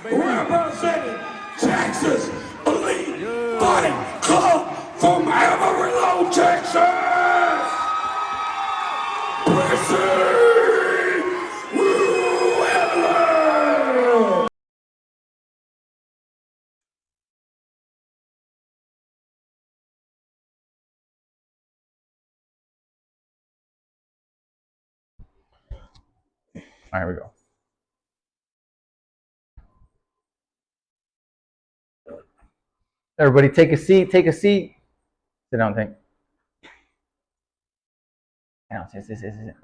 representing Texas Elite Fight Club from Amarillo, Texas, Chrissy Wheeler. All right, here we go. Everybody take a seat, take a seat. Sit down, Tank.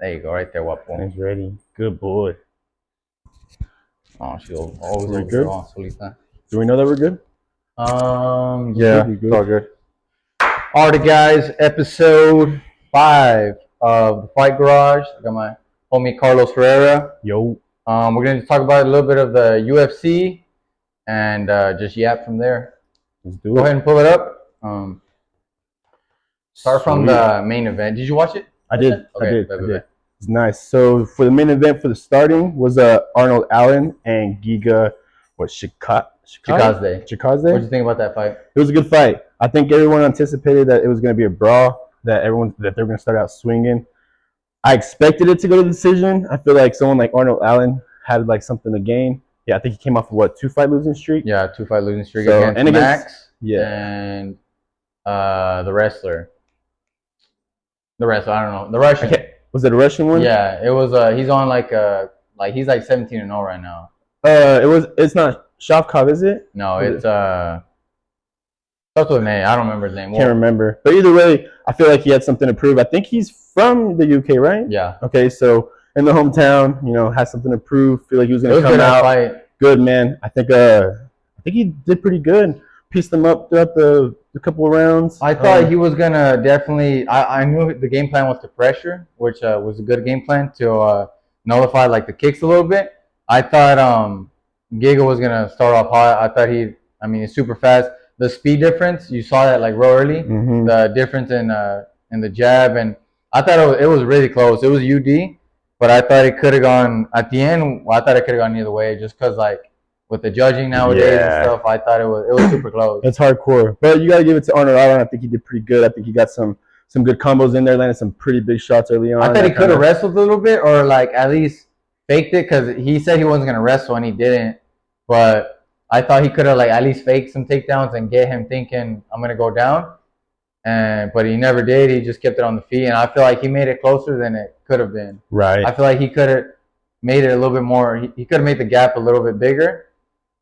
There you go, right there, Wapo. He's ready. Good boy. Oh, she always We're over good? here, Solita. Do we know that we're good? Yeah, good. it's all good. All right, guys, episode 5 of the Fight Garage. I got my homie Carlos Herrera. Yo. We're going to talk about a little bit of the UFC and just yap from there. Let's do it. Go ahead and pull it up. Start from the main event. Did you watch it? I did. Okay, I did. bet. It's nice. So for the main event, for the starting, was Arnold Allen and Giga, Chikadze. What did you think about that fight? It was a good fight. I think everyone anticipated that it was going to be a brawl, that they were going to start out swinging. I expected it to go to decision. I feel like someone like Arnold Allen had like something to gain. Yeah, I think he came off of what, 2-fight losing streak? Yeah, 2-fight losing streak against Max. Yeah. And the wrestler. I don't know. The Russian. Okay. Was it a Russian one? Yeah, it was. He's on he's like 17-0 right now. It's not Shavkov, is it? No, it's starts with an A. I don't remember his name. Can't remember. But either way, I feel like he had something to prove. I think he's from the UK, right? Yeah. Okay, so in the hometown, has something to prove. Feel like he was going to come out. Fight. Good, man. I think he did pretty good. Pieced them up throughout the couple of rounds. I thought he was gonna definitely. I knew the game plan was to pressure, which was a good game plan to nullify like the kicks a little bit. I thought Giga was gonna start off hot. I thought he's super fast. The speed difference, you saw that like real early. Mm-hmm. The difference in the jab, and I thought it was really close. It was UD, but I thought it could have gone at the end. I thought it could have gone either way, just because like with the judging nowadays and stuff, I thought it was super close. It's hardcore, but you gotta give it to Arnold Allen. I think he did pretty good. I think he got some good combos in there, landed some pretty big shots early on. I thought he could have wrestled a little bit, or like at least faked it, because he said he wasn't gonna wrestle and he didn't. But I thought he could have like at least faked some takedowns and get him thinking I'm gonna go down. But he never did. He just kept it on the feet, and I feel like he made it closer than it could have been. Right. I feel like he could have made it a little bit more. He could have made the gap a little bit bigger.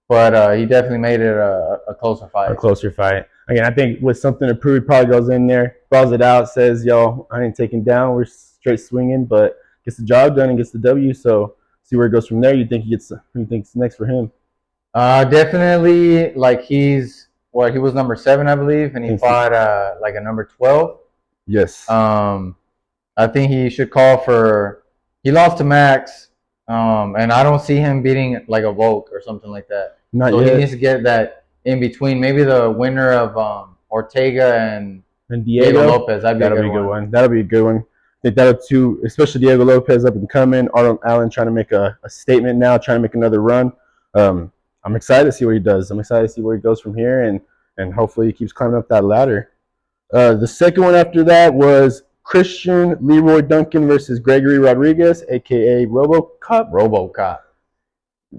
But he definitely made it a closer fight. A closer fight. Again, I think with something to prove, he probably goes in there, balls it out, says, yo, I ain't taking down. We're straight swinging, but gets the job done and gets the W. So see where it goes from there. Who you think's next for him? Definitely, like he was number 7, I believe, and he fought like a number 12. Yes. I think he should call for. He lost to Max, and I don't see him beating like a Volk or something like that. Not so yet. He needs to get that in between. Maybe the winner of Ortega and Diego Lopez. That'll be a good one. That'll be a good one. I think that'll too, especially Diego Lopez up and coming. Arnold Allen trying to make a statement now, trying to make another run. I'm excited to see what he does. I'm excited to see where he goes from here, and hopefully he keeps climbing up that ladder. The second one after that was Christian Leroy Duncan versus Gregory Rodriguez, a.k.a. RoboCop.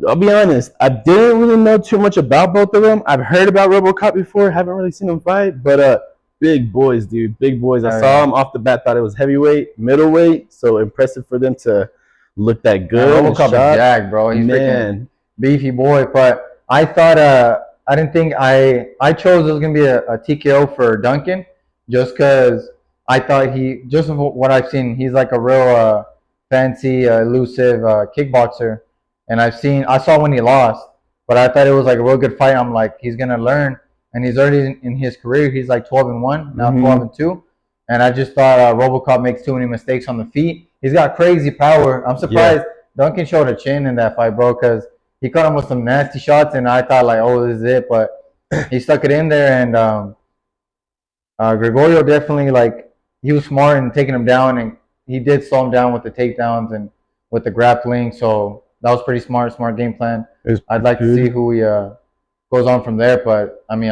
I'll be honest, I didn't really know too much about both of them. I've heard about RoboCop before, haven't really seen them fight, but big boys, dude, big boys. I saw them off the bat, thought it was heavyweight, middleweight, so impressive for them to look that good. RoboCop is jacked, bro. He's freaking beefy boy, but I thought I didn't think I chose it was gonna be a TKO for Duncan, just because I thought just what I've seen, he's like a real fancy, elusive kickboxer. And I saw when he lost, but I thought it was like a real good fight. I'm like, he's gonna learn, and he's already in his career. He's like 12-1 now, 12-2, and I just thought RoboCop makes too many mistakes on the feet. He's got crazy power. I'm surprised Duncan showed a chin in that fight, bro, because he caught him with some nasty shots, and I thought like, oh, this is it, but he stuck it in there, and Gregorio definitely he was smart in taking him down, and he did slow him down with the takedowns and with the grappling, so that was pretty smart game plan. I'd like to see who he goes on from there. But I mean,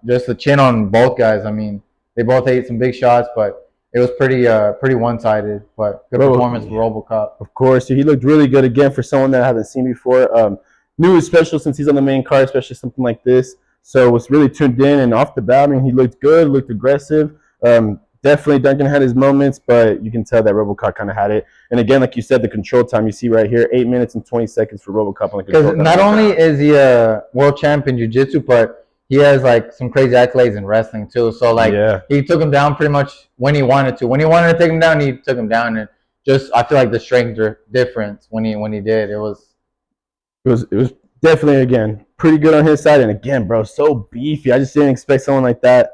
just the chin on both guys. I mean, they both ate some big shots, but it was pretty one-sided. But good performance for RoboCop. Of course, he looked really good again for someone that I haven't seen before. New is special since he's on the main card, especially something like this. So was really tuned in, and off the bat, I mean, he looked good, looked aggressive. Definitely Duncan had his moments, but you can tell that RoboCop kind of had it. And again, like you said, the control time you see right here, 8 minutes and 20 seconds for RoboCop on the control time. Because not only is he a world champion in jiu-jitsu, but he has like some crazy accolades in wrestling too. So like he took him down pretty much when he wanted to. When he wanted to take him down, he took him down. And just I feel like the strength difference when he did, it was definitely, again, pretty good on his side. And again, bro, so beefy. I just didn't expect someone like that,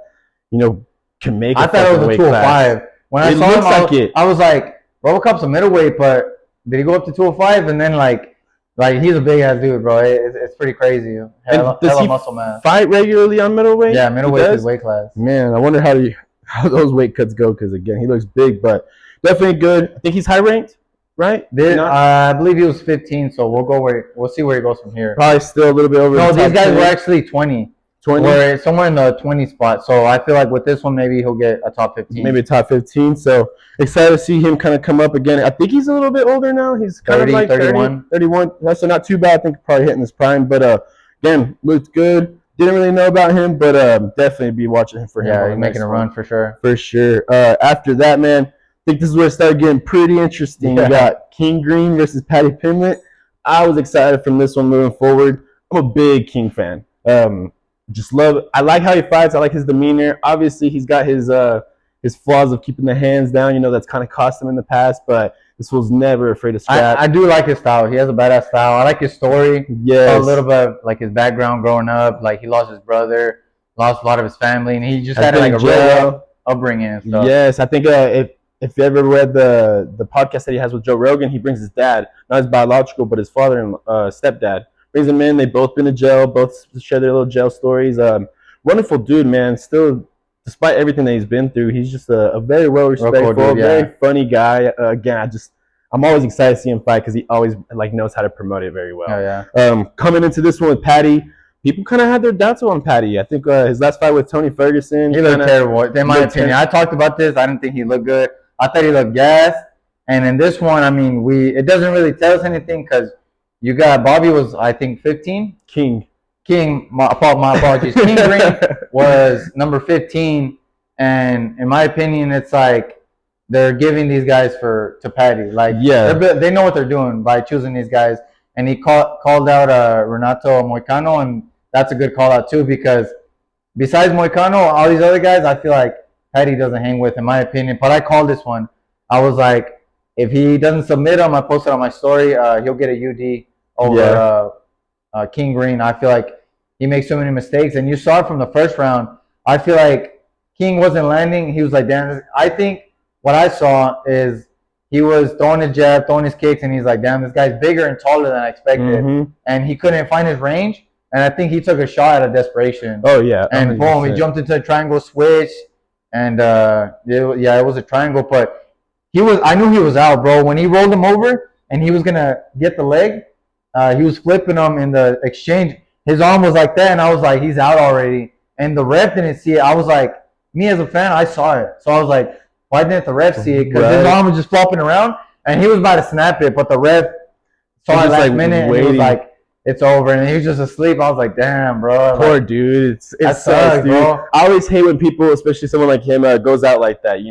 can make it. I thought it was a 205. When I saw him, I was like, RoboCop's a middleweight, but did he go up to 205? And then like he's a big ass dude, bro. It's pretty crazy. Hella muscle mass. Fight regularly on middleweight? Yeah, middleweight is his weight class. Man, I wonder how those weight cuts go, because again, he looks big, but definitely good. I think he's high ranked, right? I believe he was 15, so we'll see where he goes from here. Probably still a little bit over. No, these guys were actually 20. 20? Or somewhere in the 20 spot. So I feel like with this one, maybe he'll get a top 15. Maybe a top 15. So excited to see him kind of come up again. I think he's a little bit older now. He's kind 30, of like 31. 31. That's not too bad. I think probably hitting his prime. But again, looked good. Didn't really know about him, but definitely be watching him for him. Yeah, he's making a run for sure. For sure. After that, man, I think this is where it started getting pretty interesting. You got King Green versus Paddy Pimblett. I was excited from this one moving forward. I'm a big King fan. I like how he fights. I like his demeanor. Obviously, he's got his flaws of keeping the hands down. That's kind of cost him in the past, but this fool's never afraid to scrap. I do like his style. He has a badass style. I like his story. Yeah, a little bit of, like his background growing up. Like he lost his brother, lost a lot of his family, and he just had like a real upbringing and stuff. Yes, I think if you ever read the podcast that he has with Joe Rogan, he brings his dad, not his biological, but his father and stepdad. Brings them in. They both been to jail. Both share their little jail stories. Wonderful dude, man. Still, despite everything that he's been through, he's just a very well respectful, very funny guy. Again, I'm always excited to see him fight because he always knows how to promote it very well. Oh, yeah. Coming into this one with Paddy, people kind of had their doubts on Paddy. I think his last fight with Tony Ferguson, he looked terrible. In my opinion, I talked about this. I didn't think he looked good. I thought he looked gassed. And in this one, I mean, it doesn't really tell us anything because. You got Bobby was, I think, 15. King. My apologies. King Green was number 15, and in my opinion, it's like they're giving these guys to Paddy. Like, they know what they're doing by choosing these guys. And he called out Renato Moicano, and that's a good call out too because besides Moicano, all these other guys, I feel like Paddy doesn't hang with, in my opinion. But I called this one. I was like, if he doesn't submit him, I posted on my story, he'll get a UD. Over King Green. I feel like he makes so many mistakes. And you saw it from the first round. I feel like King wasn't landing. He was like, damn. I think what I saw is he was throwing his jab, throwing his kicks, and he's like, damn, this guy's bigger and taller than I expected. Mm-hmm. And he couldn't find his range. And I think he took a shot out of desperation. Oh, yeah. And 100%. Boom, he jumped into a triangle switch. And, it was a triangle. But I knew he was out, bro. When he rolled him over and he was going to get the leg, he was flipping him in the exchange. His arm was like that, and I was like, he's out already. And the ref didn't see it. I was like, me as a fan, I saw it. So I was like, why didn't the ref see it? Because his arm was just flopping around, and he was about to snap it, but the ref saw it last minute, and he was like, it's over. And he was just asleep. I was like, damn, bro. Poor dude. It sucks, dude. Bro. I always hate when people, especially someone like him, goes out like that. He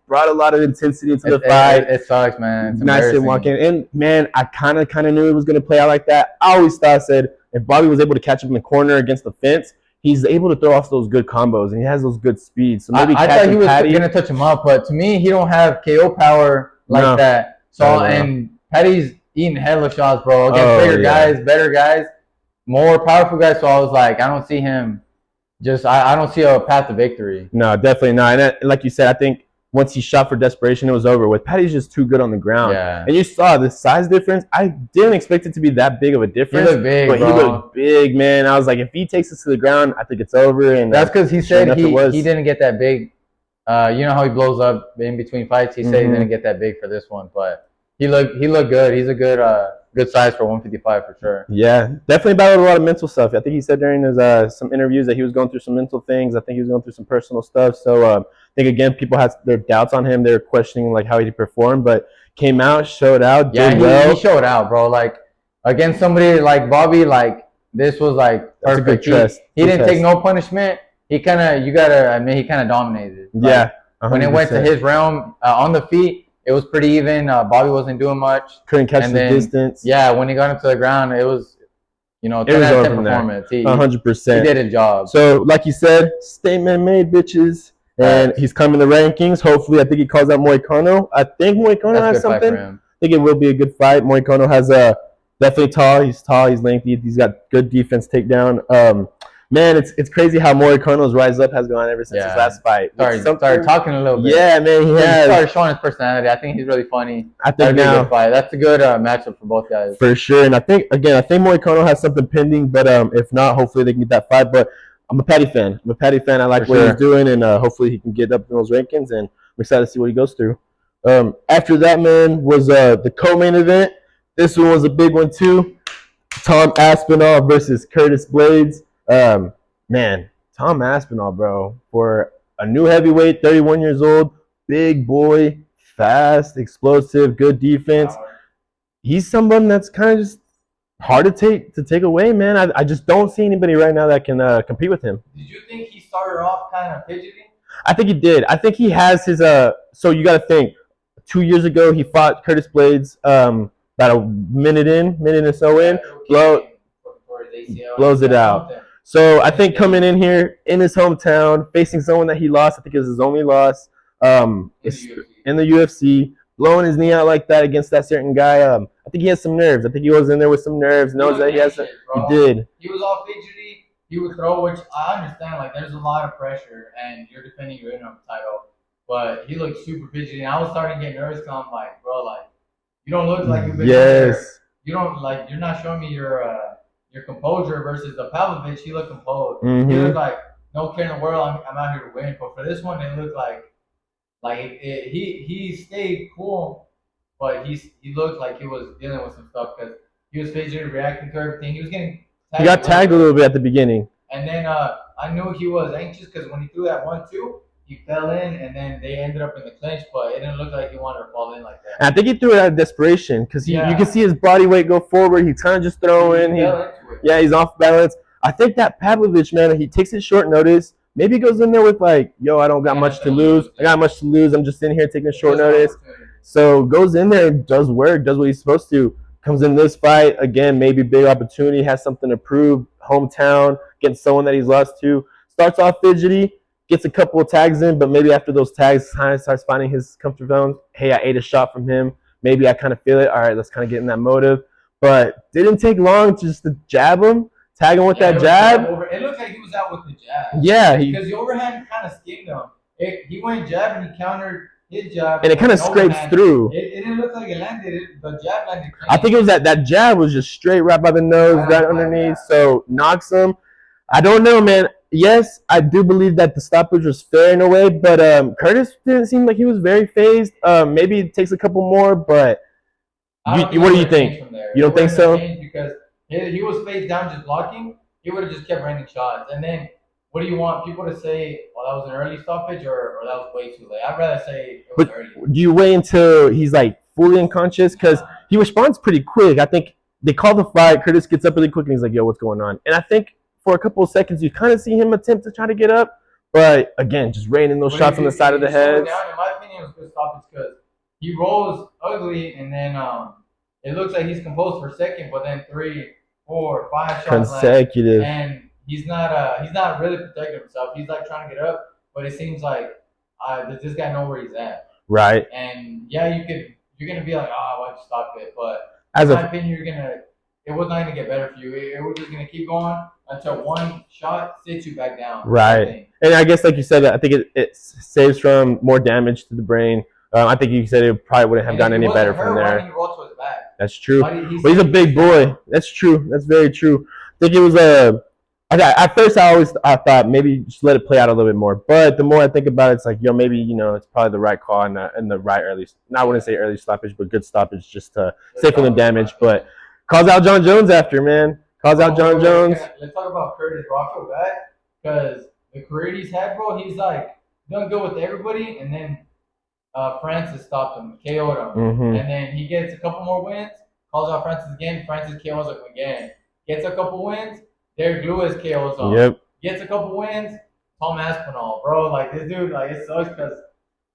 brought a lot of intensity into the fight. It sucks, man. It's nice to walk in. And, man, I kind of knew it was going to play out like that. I always said, if Bobby was able to catch him in the corner against the fence, he's able to throw off those good combos, and he has those good speeds. So maybe I thought he was going to touch him up, but to me, he don't have KO power like that. So, and Paddy's eating hella shots, bro. Against bigger guys, better guys, more powerful guys. So I was like, I don't see him. I don't see a path to victory. No, definitely not. And like you said, I think once he shot for desperation, it was over with. Paddy's just too good on the ground. Yeah. And you saw the size difference. I didn't expect it to be that big of a difference. He looked big, but bro. He looked big, man. I was like, if he takes us to the ground, I think it's over. And that's because he said he didn't get that big. You know how he blows up in between fights? He said he didn't get that big for this one, but he looked good. He's a good good size for 155 for sure. Yeah, definitely battled a lot of mental stuff. I think he said during his some interviews that he was going through some mental things. I think he was going through some personal stuff. So I think again, people had their doubts on him. They were questioning like how he performed, but came out, showed out, did well. He showed out, bro. Like against somebody like Bobby, like this was like That's a good perfect. test. He didn't take no punishment. He kind of, you gotta admit, he kind of dominated. Like, Yeah, 100%. when it went to his realm on the feet, it was pretty even. Bobby wasn't doing much. Couldn't catch the distance. Yeah, when he got into the ground, it was, you know, 10 out of 10 performance. 100%. He did his job. So, like you said, statement made, bitches. And he's coming to rankings. Hopefully, I think he calls out Moicano. I think Moicano has something. I think it will be a good fight. Moicano has definitely tall. He's tall. He's lengthy. He's got good defense takedown. Man, it's crazy how Moicano's rise up has gone ever since his last fight. Started talking a little bit. Yeah, man, he has. Started showing his personality. I think he's really funny. I think now, a good fight. That's a good matchup for both guys. For sure. And I think Moicano has something pending, but if not, hopefully they can get that fight. But I'm a Paddy fan. I like what he's doing, and hopefully he can get up in those rankings, and I'm excited to see what he goes through. After that, man, was the co-main event. This one was a big one, too. Tom Aspinall versus Curtis Blades. Man, Tom Aspinall, bro, for a new heavyweight, 31 years old, big boy, fast, explosive, good defense. He's someone that's kind of just hard to take away, man. I just don't see anybody right now that can compete with him. Did you think he started off kind of fidgety? I think he did. I think he has his so you got to think, 2 years ago he fought Curtis Blades about a minute or so in, blows it out. So I think coming in here in his hometown, facing someone that he lost, I think it was his only loss in the UFC, blowing his knee out like that against that certain guy. I think he has some nerves. I think he was in there with some nerves. Knows that he has. He did. He was all fidgety. He would throw, which I understand. Like there's a lot of pressure, and you're defending your interim title. But he looked super fidgety, and I was starting to get nervous. Cause I'm like, bro, like you don't look like you've been there. You don't like. You're not showing me your composure versus the Pavlovich. He looked composed. He looked like no care in the world. I'm out here to win. But for this one, it looked like he stayed cool, but he looked like he was dealing with some stuff because he was fidgety, reacting to everything. He was getting tagged. He got tagged a little bit at the beginning, and then I knew he was anxious because when he threw that 1-2. He fell in, and then they ended up in the clinch, but it didn't look like he wanted to fall in like that. And I think he threw it out of desperation because you can see his body weight go forward. He's kind of just throwing. He's off balance. I think that Pavlovich, man, he takes it short notice. Maybe he goes in there with like, yo, I don't got much to lose. I got much to lose. I'm just in here taking short notice. So goes in there and does work, does what he's supposed to. Comes in this fight, again, maybe big opportunity, has something to prove. Hometown, against someone that he's lost to. Starts off fidgety. Gets a couple of tags in, but maybe after those tags, kind of starts finding his comfort zone. Hey, I ate a shot from him. Maybe I kind of feel it. All right, let's kind of get in that motive. But didn't take long just to jab him, tag him with that jab. It looked like he was out with the jab. Yeah. Because the overhand kind of skimmed him. He went jab and he countered his jab. And it kind of scrapes through. It didn't look like it landed. The jab landed clean. I think it was that jab was just straight right by the nose, right underneath. So knocks him. I don't know, man. Yes, I do believe that the stoppage was fair in a way, but Curtis didn't seem like he was very phased. Maybe it takes a couple more, but what do you think? You don't think so? Because he was face down just blocking. He would have just kept raining shots. And then what do you want people to say, well, that was an early stoppage or that was way too late? I'd rather say it was early. Do you wait until he's like fully unconscious? Because he responds pretty quick. I think they call the fight. Curtis gets up really quick and he's like, yo, what's going on? And I think for a couple of seconds, you kind of see him attempt to try to get up, but again, just raining those shots on the side of the head. In my opinion, it was good stoppage because he rolls ugly, and then it looks like he's composed for a second, but then 3, 4, 5 shots consecutive, and he's not really protecting himself. He's like trying to get up, but it seems like does this guy know where he's at? Right. And yeah, you're gonna be like, why'd you stop it? But in my opinion, it was not gonna get better for you. It was just gonna keep going until one shot sits you back down. Right. And I guess, like you said, I think it saves from more damage to the brain. I think you said it probably wouldn't have gotten any better from there. That's true. But he's a big boy. That's true. That's very true. I think it was at first I thought maybe just let it play out a little bit more. But the more I think about it, it's like, maybe, it's probably the right call and the right early, I wouldn't say early stoppage, but good stoppage just to save from the damage. But Calls out John Jones after, man. Calls out John Jones. Let's talk about Curtis, bro. I feel bad because the career he's had, bro, he's like done good with everybody, and then Francis stopped him, KO'd him, and then he gets a couple more wins, calls out Francis again, Francis KOs him again, gets a couple wins, Derek Lewis KOs him, gets a couple wins, Tom Aspinall, bro, like this dude, like it sucks because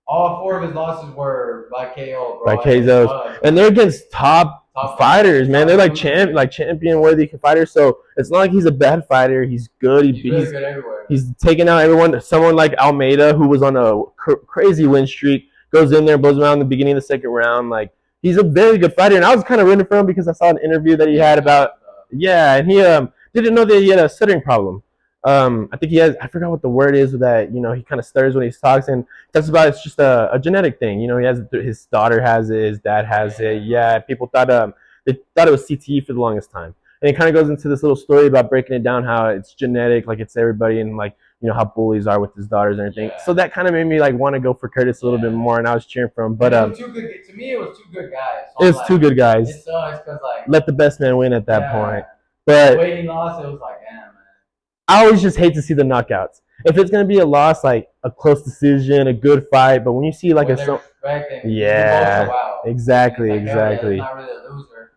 all 4 of his losses were by KO, bro. By KOs, and they're against top fighters, man. They're like champion worthy fighters. So it's not like he's a bad fighter. He's good. He's good everywhere. He's taking out everyone. Someone like Almeida, who was on a crazy win streak, goes in there, blows him out in the beginning of the 2nd round. Like, he's a very good fighter, and I was kind of rooting for him because I saw an interview that he had about and he didn't know that he had a stuttering problem. I think he has, I forgot what the word is that, he kind of stutters when he talks, and that's about, it's just a genetic thing. He has, his daughter has it, his dad has it. Yeah, people thought, they thought it was CTE for the longest time. And it kind of goes into this little story about breaking it down, how it's genetic, like it's everybody, and like, how bullies are with his daughters and everything. So that kind of made me like want to go for Curtis a little bit more, and I was cheering for him. But it was two good, to me, it was 2 good guys. So it's like, 2 good guys. It sucks because like let the best man win at that point. But the way he lost, it was like, damn, man. I always just hate to see the knockouts. If it's gonna be a loss, like a close decision, a good fight, but when you see like exactly. Not really a loser,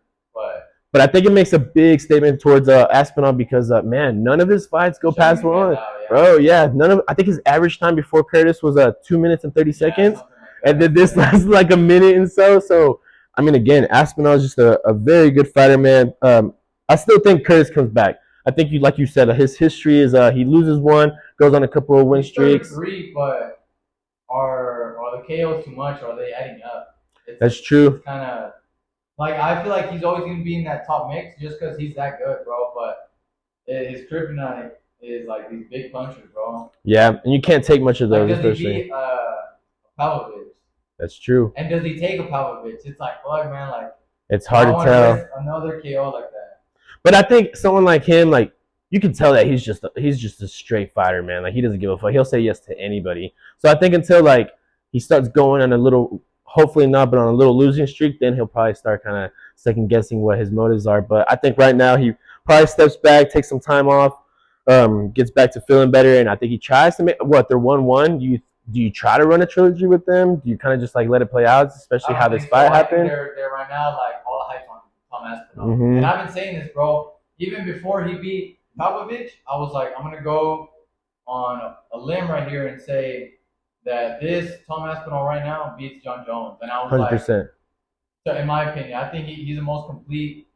but I think it makes a big statement towards Aspinall because man, none of his fights go past 1. Bro, none of. I think his average time before Curtis was 2 minutes and 30 seconds, and then this lasted like a minute and so. So I mean, again, Aspinall is just a very good fighter, man. I still think Curtis comes back. I think like you said, his history is he loses 1, goes on a couple of win streaks. 3, but are the KOs too much? Or are they adding up? That's true. It's kind of like I feel like he's always gonna be in that top mix just because he's that good, bro. But his kryptonite is like these big punches, bro. Yeah, and you can't take much of those, does he beat Pavlovich? That's true. And does he take a Pavlovich? It's like, fuck, man, like it's hard to tell. Another KO like that. But I think someone like him, like you can tell that he's just a straight fighter, man. Like he doesn't give a fuck. He'll say yes to anybody. So I think until like he starts going on a little, hopefully not, but on a little losing streak, then he'll probably start kind of second guessing what his motives are. But I think right now he probably steps back, takes some time off, gets back to feeling better, and I think he tries to make they're 1-1. Do you try to run a trilogy with them? Do you kind of just like let it play out, especially how this fight happened? They're right now like all the hype on Tom Aspinall. And I've been saying this, bro. Even before he beat Pavlovich, I was like, I'm gonna go on a limb right here and say that this Tom Aspinall right now beats John Jones. And I was 100%. Like, so in my opinion, I think he's the most complete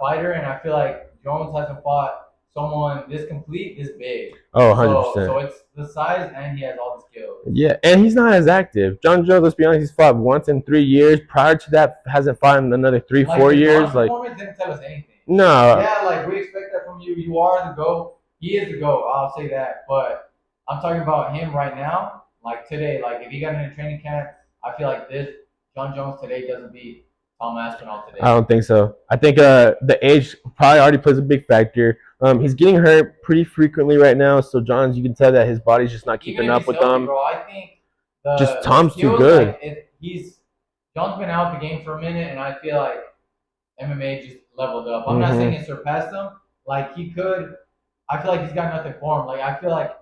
fighter, and I feel like Jones hasn't fought someone this complete, this big. Oh, 100%. So it's the size, and he has all the skills. Yeah, and he's not as active. John Jones, let's be honest, he's fought once in 3 years. Prior to that, hasn't fought in another 3-4 years. Like, performance didn't tell us anything. No. Yeah, like we expect that from you. You are the GOAT. He is the GOAT. I'll say that. But I'm talking about him right now. Like today, like if he got in a training camp, I feel like this John Jones today doesn't beat Tom Aspinall today. I don't think so. I think the age probably already plays a big factor. He's getting hurt pretty frequently right now, so John's, you can tell that his body's just not keeping up with them. Bro, I think Tom's too good. Like John's been out the game for a minute, and I feel like MMA just leveled up. I'm not saying it surpassed him. Like he could. I feel like he's got nothing for him. Like I feel like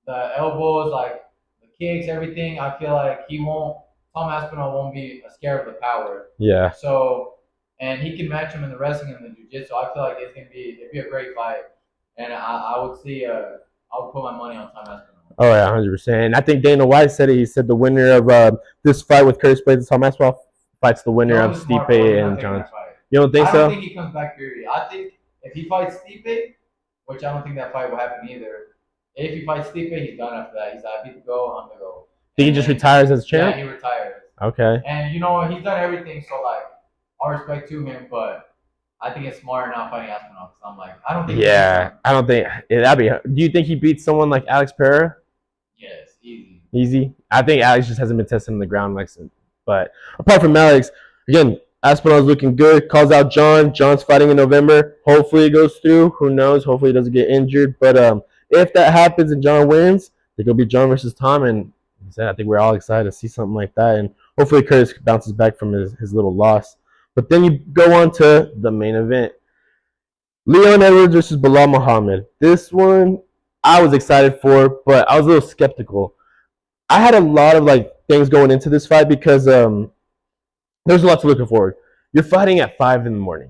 the elbows, like the kicks, everything. I feel like Tom Aspinall won't be scared of the power. Yeah. So, and he can match him in the wrestling and the jiu-jitsu. I feel like it'd be a great fight, and I would put my money on Tom Aspinall. Oh yeah, 100%. I think Dana White said it. He said the winner of this fight with Curtis Blades and Tom Aspinall fights the winner of Stipe and Jones. You don't think so? I don't think he comes back, period. I think if he fights Stipe, which I don't think that fight will happen either. If he fights Stipe, he's done after that. He's happy to go. I'm to go. Think he just retires as champ? Yeah, he retires. Okay. And he's done everything. So like, all respect to him, but I think it's smart not fighting Aspinall. So I'm like, I don't think. Yeah, I don't think that'd be. Do you think he beats someone like Alex Pereira? Yes, easy. Easy. I think Alex just hasn't been tested on the ground like. But apart from Alex, again, Aspinall's looking good. Calls out John. John's fighting in November. Hopefully it goes through. Who knows? Hopefully he doesn't get injured. But if that happens and John wins, it's gonna be John versus Tom. And like I said, I think we're all excited to see something like that. And hopefully Curtis bounces back from his little loss. But then you go on to the main event. Leon Edwards versus Bilal Muhammad. This one I was excited for, but I was a little skeptical. I had a lot of like things going into this fight because there's a lot to looking forward. You're fighting at 5 in the morning.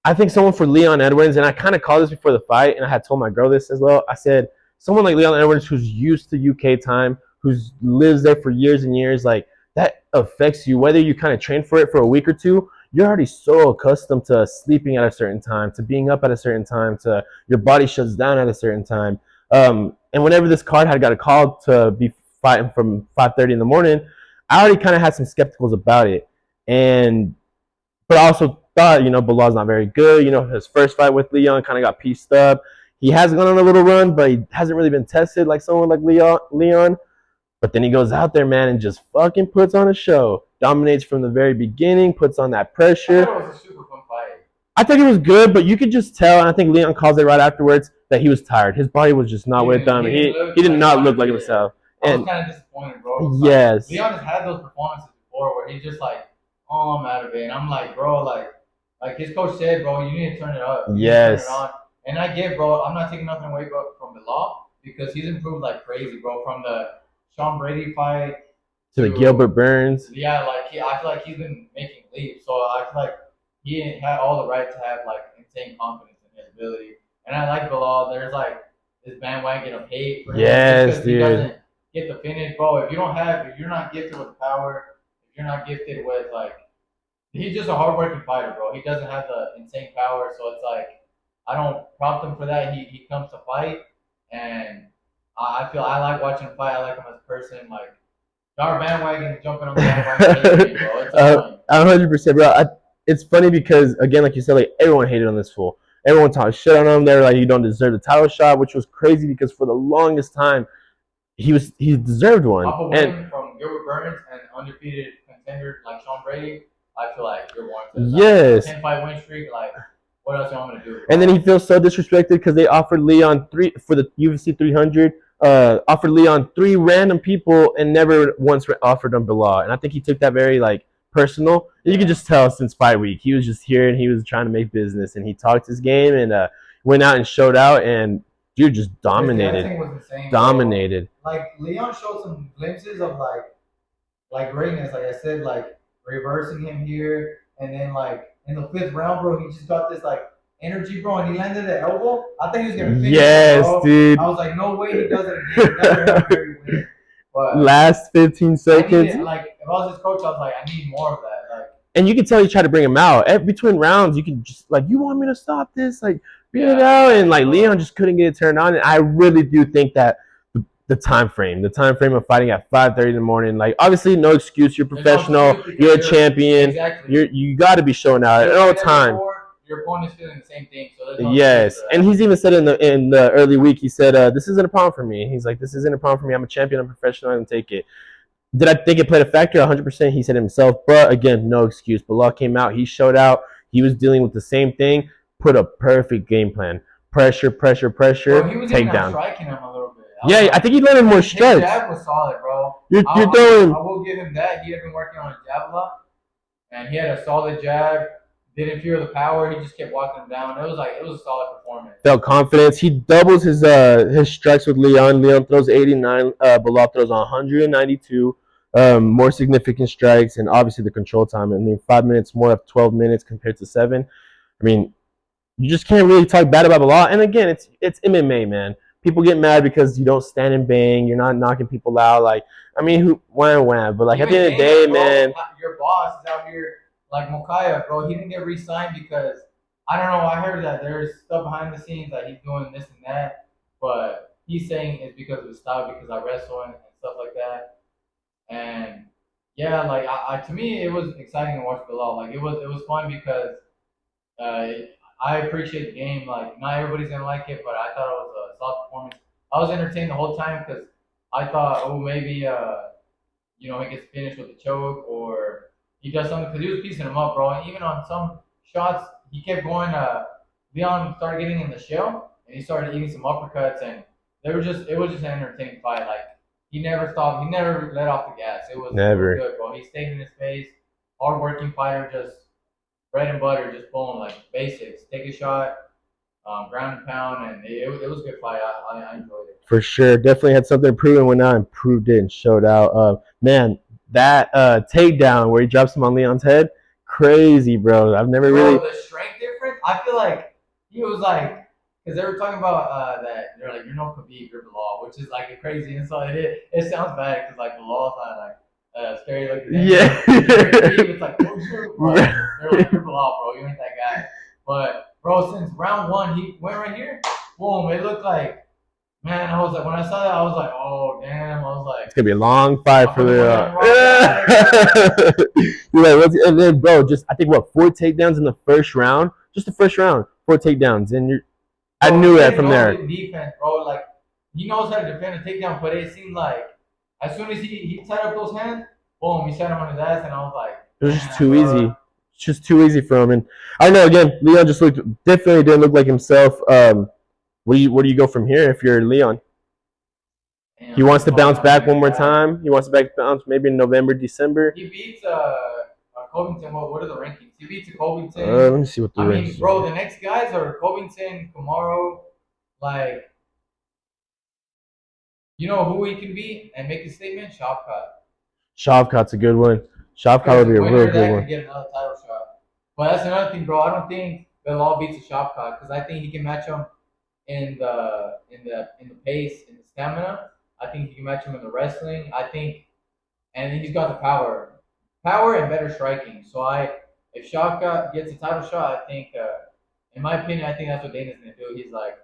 I think someone for Leon Edwards, and I kind of called this before the fight, and I had told my girl this as well. I said, someone like Leon Edwards who's used to UK time, who lives there for years and years, like that affects you. Whether you kind of train for it for a week or two, you're already so accustomed to sleeping at a certain time, to being up at a certain time, to your body shuts down at a certain time. And whenever this card had got a call to be fighting from 5:30 in the morning, I already kind of had some skepticals about it. And but I also thought, Bilal's not very good. His first fight with Leon kind of got pieced up. He has gone on a little run, but he hasn't really been tested like someone like Leon. But then he goes out there, man, and just fucking puts on a show. Dominates from the very beginning, puts on that pressure. I thought it was a super fun fight. I think it was good, but you could just tell, and I think Leon calls it right afterwards, that he was tired. His body was just not with him. He did not look like himself. I was kind of disappointed, bro. Yes. Leon has had those performances before where he's just like, oh, I'm out of it. And I'm like, bro, like his coach said, bro, you need to turn it up. Yes. Turn it on. And I get, bro, I'm not taking nothing away from Bilal because he's improved like crazy, bro. From the Sean Brady fight to the Gilbert Burns. Yeah, I feel like he's been making leaps. So I feel like he had all the right to have like insane confidence in his ability. And I like Bilal. There's like this bandwagon of hate for him. Yes, dude. He doesn't get the finish, bro. If you're not gifted with power, if you're not gifted with like, he's just a hardworking fighter, bro. He doesn't have the insane power, so it's like I don't prompt him for that. He comes to fight, and I feel I like watching him fight. I like him as a person. Like our bandwagon jumping on the bandwagon, bro. It's 100%, bro. It's funny because again, like you said, like everyone hated on this fool. Everyone talked shit on him. They were like, "You don't deserve the title shot," which was crazy because for the longest time, he deserved one. Off a win from Gilbert Burns and undefeated contender like Sean Brady, I feel like you're warranted. Yes. 10-fight win streak, like what else you want me to do? Bro? And then he feels so disrespected because they offered Leon for the UFC 300. Offered Leon 3 random people and never once offered him Bilal. And I think he took that very like personal. You can just tell since fight week he was just here and he was trying to make business and he talked his game and went out and showed out and dude just dominated. His was insane, dominated. Bro. Like Leon showed some glimpses of like greatness. Like I said, like reversing him here and then like in the 5th round, bro, he just got this like energy, bro, and he landed the elbow. I think he was gonna finish yes, it, bro. Dude. I was like, no way he does it again. Never win. But last 15 seconds. If I was his coach, I was like, I need more of that. Like, and you can tell he tried to bring him out. Between rounds, you can just like, you want me to stop this? Like, bring it out. And like Leon just couldn't get it turned on. And I really do think that the time frame of fighting at 5:30 in the morning, like obviously no excuse. You're professional. You're a champion. Exactly. You got to be showing out at all time. Your opponent's feeling the same thing. So no yes, and he's even said in the early week, he said, "This isn't a problem for me." He's like, "This isn't a problem for me. I'm a champion. I'm professional. I can take it." Did I think it played a factor? 100%. He said himself, but again, no excuse. Bilal came out. He showed out. He was dealing with the same thing. Put a perfect game plan. Pressure. Bro, he was takedown. Striking him a little bit. Yeah, I think he landed more strikes. His jab was solid, bro. You're doing. I will give him that. He had been working on his jab a lot, and he had a solid jab. Didn't fear the power. He just kept walking him down. It was a solid performance. Felt confidence. He doubles his strikes with Leon. Leon throws 89. Bilal throws 192. More significant strikes, and obviously the control time. I mean, 5 minutes more of 12 minutes compared to 7. I mean, you just can't really talk bad about Bilal. And again, it's MMA, man. People get mad because you don't stand and bang. You're not knocking people out. Like, I mean, wham. But like at the end of the day, man, your boss is out here. Like Mokaya, bro, he didn't get re-signed because, I don't know, I heard that there's stuff behind the scenes that he's doing this and that, but he's saying it's because of his style, because I wrestle and stuff like that. And yeah, like to me, it was exciting to watch Bilal. Like it was fun because I appreciate the game. Like not everybody's gonna like it, but I thought it was a solid performance. I was entertained the whole time because I thought, oh, maybe he gets finished with a choke or he does something because he was piecing him up, bro. And even on some shots, he kept going. Leon started getting in the shell, and he started eating some uppercuts, and it was just an entertaining fight. Like he never stopped, he never let off the gas. It was good, bro. He stayed in his face, hardworking fighter, just bread and butter, just boom, like basics. Take a shot, ground and pound, and it was a good fight. I enjoyed it. For sure. Definitely had something to prove and went out and proved it and showed out. Man, that takedown where he drops him on Leon's head, crazy, bro. I've never really. The strength difference. I feel like he was like, because they were talking about that they're like, you're no Khabib, you're Bilal, which is like a crazy insult. It sounds bad because like Bilal's not like scary looking. Yeah. It's like, oh shoot, bro. They're like, you're Bilal, bro. You ain't that guy. But bro, since round one, he went right here. Boom! It looked like. Man, I was like, when I saw that, I was like, oh, damn. I was like, it's going to be a long fight for the. You're like, and then, bro, just, I think, what, 4 takedowns in the first round? Just the first round, 4 takedowns. And I knew that from there. Defense, bro. Like, he knows how to defend a takedown, but it seemed like as soon as he tied up those hands, boom, he set him on his ass, and I was like, it was just too easy. It's just too easy for him. And I don't know, again, Leon just definitely didn't look like himself. Where do you go from here if you're Leon? Damn, he wants to bounce back one more time. He wants to bounce maybe in November, December. He beats Covington. What are the rankings? He beats Covington. Let me see what the rankings. I mean, bro, the next guys are Covington, Kamaru. Like, you know who he can beat and make a statement? Shavkat. Shavkat's a good one. Shavkat would be a real good one. Get another title shot. But that's another thing, bro. I don't think Bilal beats a Shavkat because I think he can match him in the pace, in the stamina. I think he can match him in the wrestling. I think, and he's got the power and better striking. So if Shavkat gets a title shot, I think, in my opinion, I think that's what Dana's gonna do. He's like,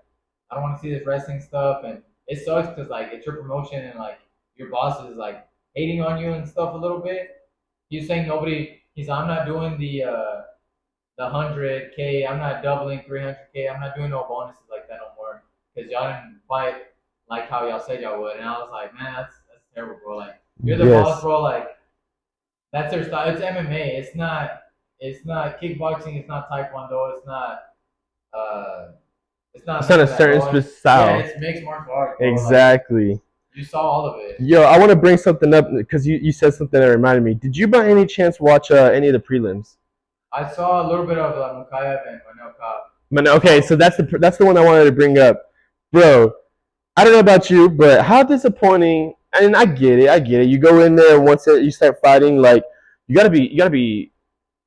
I don't want to see this wrestling stuff, and it sucks because like it's your promotion and like your boss is like hating on you and stuff a little bit. He's saying he's like, I'm not doing the 100K. I'm not doubling 300K. I'm not doing no bonuses like that no more because y'all didn't fight like how y'all said y'all would. And I was like, man, that's terrible, bro. Like you're the boss, bro. Like that's their style. It's MMA. It's not kickboxing. It's not taekwondo. It's not a certain style. Yeah, it's mixed martial arts. Exactly. Like, you saw all of it. Yo, I want to bring something up because you said something that reminded me. Did you by any chance watch any of the prelims? I saw a little bit of Mukayev and Manel. Okay, so that's the one I wanted to bring up, bro. I don't know about you, but how disappointing. And I get it. You go in there once you start fighting, like you gotta be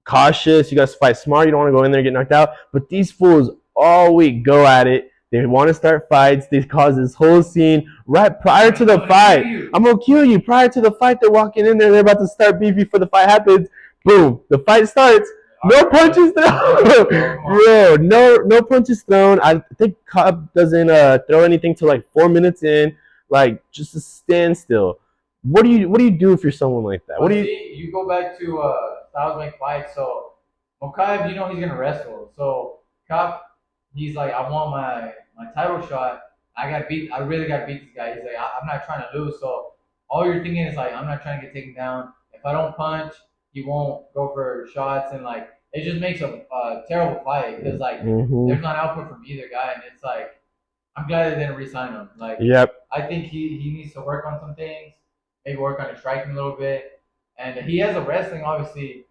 cautious. You gotta fight smart. You don't want to go in there and get knocked out. But these fools all week go at it. They want to start fights. They cause this whole scene right prior to the fight. I'm gonna kill you. Prior to the fight, they're walking in there. They're about to start beef before the fight happens. Boom, the fight starts. No punches thrown, bro. No punches thrown. I think Cobb doesn't throw anything till like 4 minutes in, like just a standstill. What do you do if you're someone like that? You go back to styles make fights. So Mokaev, you know he's gonna wrestle. So Cobb, he's like, I want my title shot. I really gotta beat this guy. He's like, I'm not trying to lose. So all you're thinking is like, I'm not trying to get taken down. If I don't punch, he won't go for shots, and like it just makes a terrible fight because like there's not output from either guy, and it's like I'm glad they didn't re-sign him. Like I think he needs to work on some things, maybe work on his striking a little bit, and he has a wrestling obviously,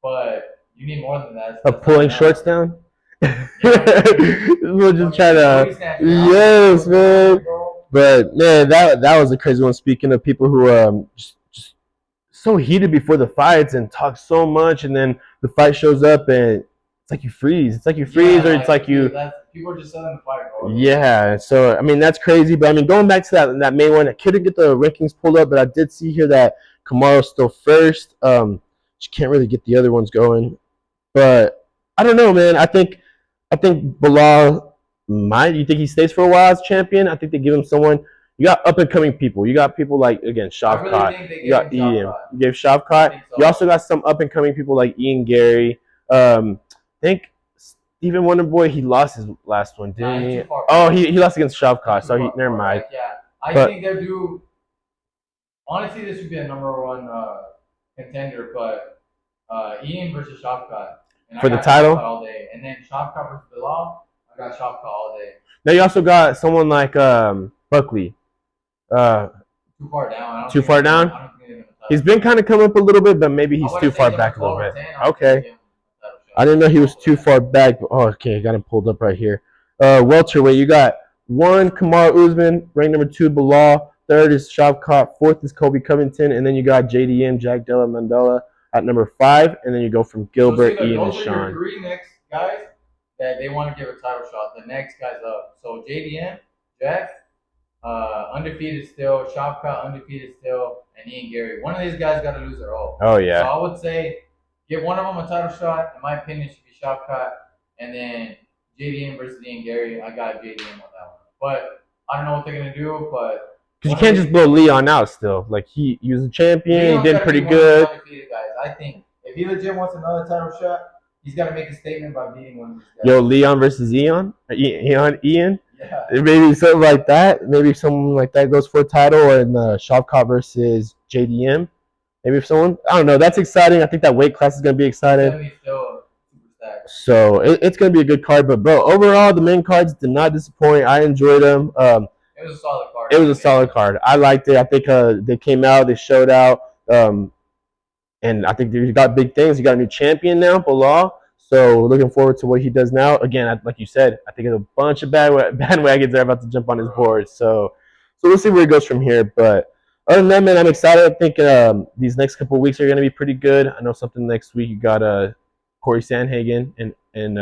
but you need more than that. Of pulling shorts down. We'll just try to yes, man. But man, that was a crazy one. Speaking of people who just so heated before the fights and talk so much, and then the fight shows up and it's like you freeze. It's like you freeze, or it's like you. People are just selling the fight, bro. Yeah, so I mean that's crazy. But I mean going back to that main one, I couldn't get the rankings pulled up, but I did see here that Kamaru's still first. She can't really get the other ones going, but I don't know, man. I think Bilal might. You think he stays for a while as champion? I think they give him someone. You got up and coming people. You got people like Shavkat. Really you got Ian. You gave Shavkat. So. You also got some up and coming people like Ian Gary. I think Stephen Wonderboy. He lost his last one, didn't he? Oh, he lost against Shavkat. So never mind. Yeah, I think they're due. Honestly, this would be a #1 contender, but Ian versus Shavkat for the title all day, and then Shavkat versus Bilal. I got Shavkat all day. Now you also got someone like Buckley. Too far down. Too far down? He's been kind of coming up a little bit, but maybe he's too far back a little bit. Okay. I didn't know he was too far back. But, oh, okay, I got him pulled up right here. Welterweight, you got 1, Kamaru Usman, ranked number 2, Bilal. 3rd is Shavkat. 4th is Kobe Covington. And then you got JDM, Jack Della Mandela, at number 5. And then you go from Gilbert, so Ian, and those are your Sean. 3 next guys that they want to give a title shot. The next guy's up. So JDM, Jack, undefeated still. Shavkat, undefeated still. And Ian Gary. One of these guys got to lose their all. Oh, yeah. So I would say give one of them a title shot. In my opinion, should be Shavkat. And then JDM versus Ian Gary. I got JDM on that one. But I don't know what they're going to do. But because you can't just blow Leon out still. Like, he was a champion. Leon's he did pretty good. Guys. I think if he legit wants another title shot, he's got to make a statement by beating one of these guys. Yo, Leon versus Ian? Ian? Yeah. Maybe something like that. Maybe someone like that goes for a title, and Shavkat versus JDM. Maybe if someone, I don't know. That's exciting. I think that weight class is gonna be exciting. So it's gonna be a good card. But bro, overall, the main cards did not disappoint. I enjoyed them. It was a solid card. It was a solid card. I liked it. I think they came out, they showed out, and I think you got big things. You got a new champion now, Bilal. So looking forward to what he does now. Again, like you said, I think there's a bunch of bandwagons that are about to jump on his board. So we'll see where it goes from here. But other than that, man, I'm excited. I think these next couple of weeks are going to be pretty good. I know something next week. You got Corey Sandhagen and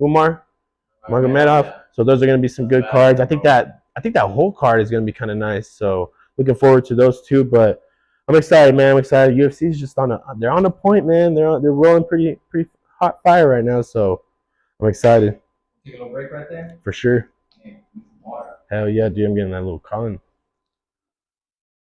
Umar Magomedov. Yeah. So those are going to be some good cards. I think that whole card is going to be kind of nice. So looking forward to those two. But I'm excited, man. I'm excited. UFC is just they're on a point, man. They're rolling pretty hot fire right now. So I'm excited. Take a little break right there. For sure. Hell yeah, dude. I'm getting that little Colin.